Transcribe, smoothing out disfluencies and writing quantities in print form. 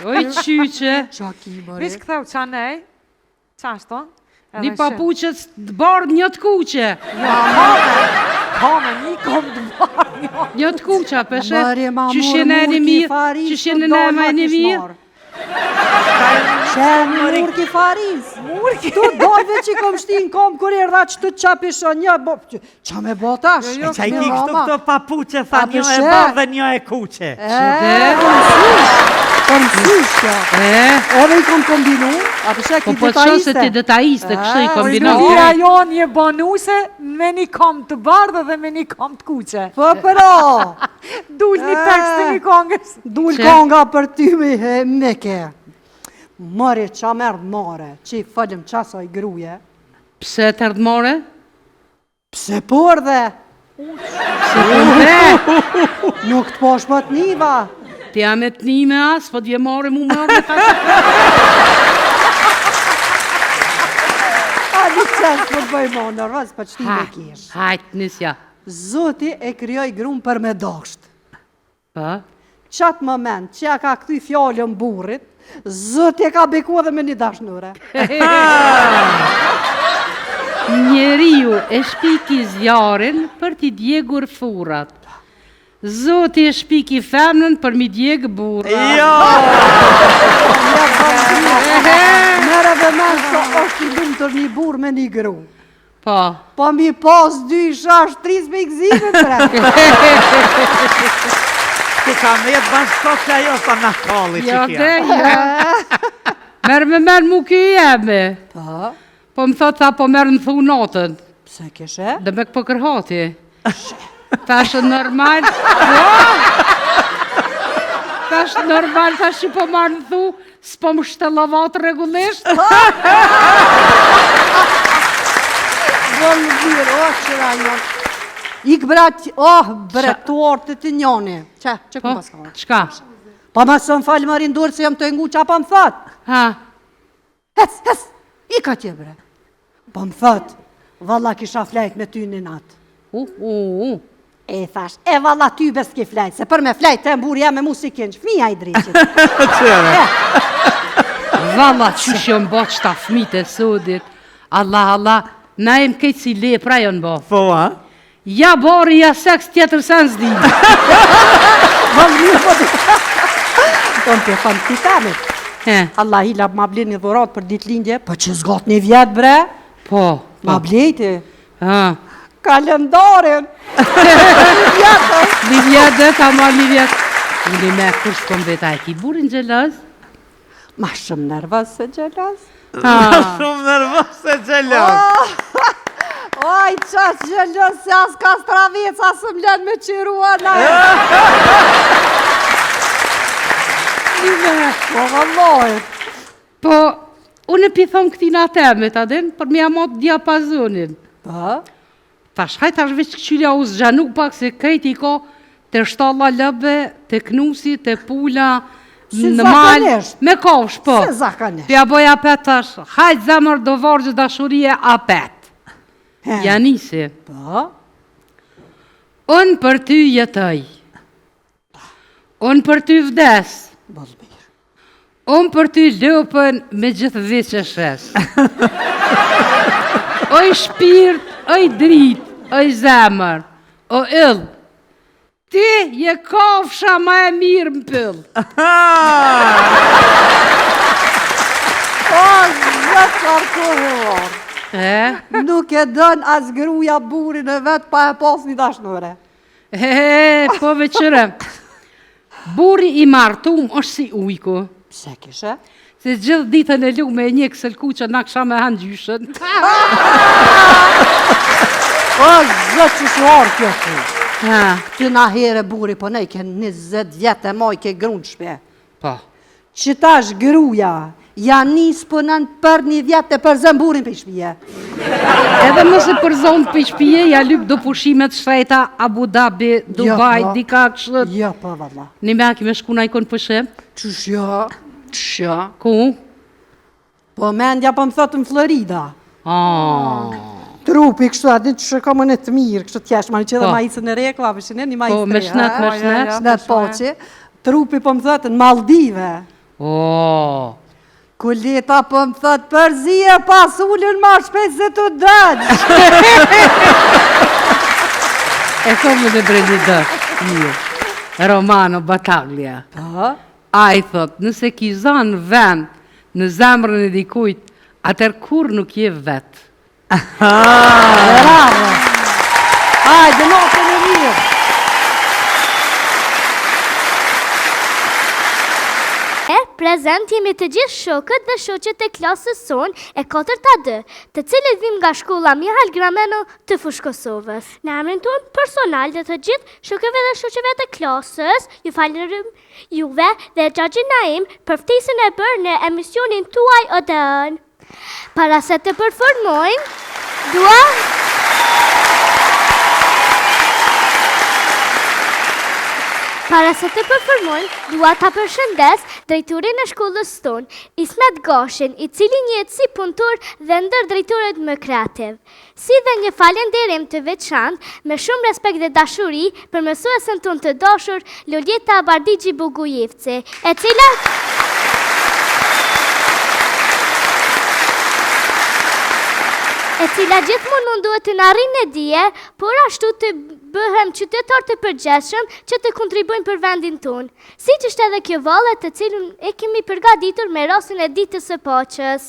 Oj, qyqe. Vish këtheu qanej, qashto? Një papuqet të bardh një të kuqe. Kome, një kom të bardh një. Një të kuqa, peshe. Qyshen e një mirë, qyshen e nëma e një mirë. Qenë murki faris. Tu dojve që i kom shtin kom kur i rda që të qapishon një. Qa me botash? E qa i ki kështu këto papuqe, tha një e bardh dhe një e kuqe. Për mësysh kjo. Ove i kom kombinu, atë shë ki Po të shose ti detaiste, kështu i kombinu. Mira jo një bonuse me një kom të bardhë dhe me një kom të kuqe. Po përo. Dull një tekst të një kongës. Dull konga për ty me ke. Mëri qa merdë more, që i fëllim qasoj gruje. Pse të ardhmore? Pse për dhe? Pse për dhe? Nuk të posh më të niva. Ti jam e të një me asë, po t'je more mu me orë. A një qenë për të bëjmo në rëzë për qëti me kish. Hajtë nisja. Zoti e kryoj grumë për me dosht. Pa? Qatë moment që ja ka këthy fjallën burrit, Zoti e ka beku edhe me një dashnure. Njeriu e shpiki zjarin për t'i djegur furat. Zoti e shpiki femnën për mi djegë burra. Jo! Mere dhe men që është i lumë të një burë me një gru. Po. Po mi pas 2 shash 3 me i gzime të re. Ti ka me jetë bashkosja jo sa në kalli që kja. Jo dhe, jo. Merë me merë mu kjo jemi. Po më thot tha po merë në thu notën. Pse keshe? Dhe me këpë kërhati. Thashë normal. Thashë normal, thashë që po marë në thu, s'po më shtëllavat regullisht. Vëllë dhirë, o qëra njën. Ik brat, bretuar të të njoni. Që ku pas ka? Qka? Pa ma së më falë më rindurë se jam të ngu qa pa më thot. Ha? Hes, i ka tje bre. Pa më thot, valla kisha flejt me ty një natë. E thash, e valla ty bes ki flejt, se për me flejt të mburi jam me musikin, që fmija i driqit. Valla që shën bo qëta fmit e sodit. Allah, na em këtë si lepra jonë bo. Po, a? Ja bori, ja seks tjetër sen zdi. Po në të fanë të titanit. Allah i lab ma blin një dhurat për dit lindje, po që zgot një vjet bre. Po. Ma blejti. Kalendarin. Një vjet dhe, ta ma një vjet. Një me kush kom veta e ki burin gjelaz? Ma shumë nervës se gjelaz. Ma shumë nervës se gjelaz. Oj, qash gjelës se as ka stravic, as më len me qirua na e. Po, vëllojt. Po, unë e pithon këtina temet, adin, për mi amot diapazonin. Po? Tash, tash veç këqyria u zgjanuk pak se krejti ko të shtalla lëbe, të knusi, të pula, në malë, me kofsh, po. Se zakanisht. Pja boj apet tash, hajt zemër do vargjë dashurije apet. Janisi. Po? Unë për ty jetoj. Unë për ty vdes. Unë për ty lëpën me gjithë vishë shes. Oj shpirt, oj drit, oj zemër, o ill. Ti je kofsha ma e mirë më pëll. O, zëtë qarkohor. Nuk e dën as gruja burin e vetë pa e pas një dashnore. Po veqëre, buri i martum është si ujku. Pse kishe? Se gjithë ditën e lume e një kësëllku që na kësha me hanë gjyshën. O, zëtë që shuar kjo të. Ty na here buri, po ne i ke 20 vjetë e moj ke grunë shpe. Po. Që tash gruja, janë nisë pënën për 1 vjetë e për zëmburin për shpije. Edhe mëse për zonë për shpije, ja lypë do pushimet shrejta, Abu Dhabi, Dubai, dika kështët. Jo, po, valla. Një me aki me shku na i konë pëshem? Qësh jo? Qëshja? Ku? Po mendja po më thotë në Florida. Trupi kështu, a ditë që ka më në të mirë, kështu t'jesh, ma në që dhe ma isën e rekla, për shënë një ma isë të Po, me shnet, Trupi po më thotë në Maldive. O, Kuleta po më thot përzije pas ullën ma shpejt se të dëgjë. e komë dhe bre një dërë. Romano Battaglia. Po? A i thot, nëse ki zanë vend në zemrën e dikujt, atër kur nuk je vetë. Bravo! Hajde, natën e mirë! Prezent jemi të gjithë shokët dhe shoqet e klasës son e 4A2, të cilët vim nga shkolla Mihajl Grameno të Fushë Kosovës. Në emrin tonë personal dhe të gjithë shokëve dhe shoqeve të klasës, ju falenderojm juve dhe Xhaxhi Naim për ftesën e bërë në emisionin tuaj Odeon. Para se të performojmë, dua ta përshëndes drejtorin e shkollës tonë, Ismet Gashin, i cili njihet si punëtor dhe ndër drejtorët më kreativ. Si dhe një falenderim të veçantë, me shumë respekt dhe dashuri për mësuesen tonë të dashur, Loljeta Bardixhi Bogujevci, e cila gjithmonë munduhet të na arrijë në dije, por ashtu të bëhem qytetar të përgjithshëm që të kontribuojmë për vendin tonë. Siç është edhe kjo vallë të cilën e kemi përgatitur me rastin e ditës së Paqes.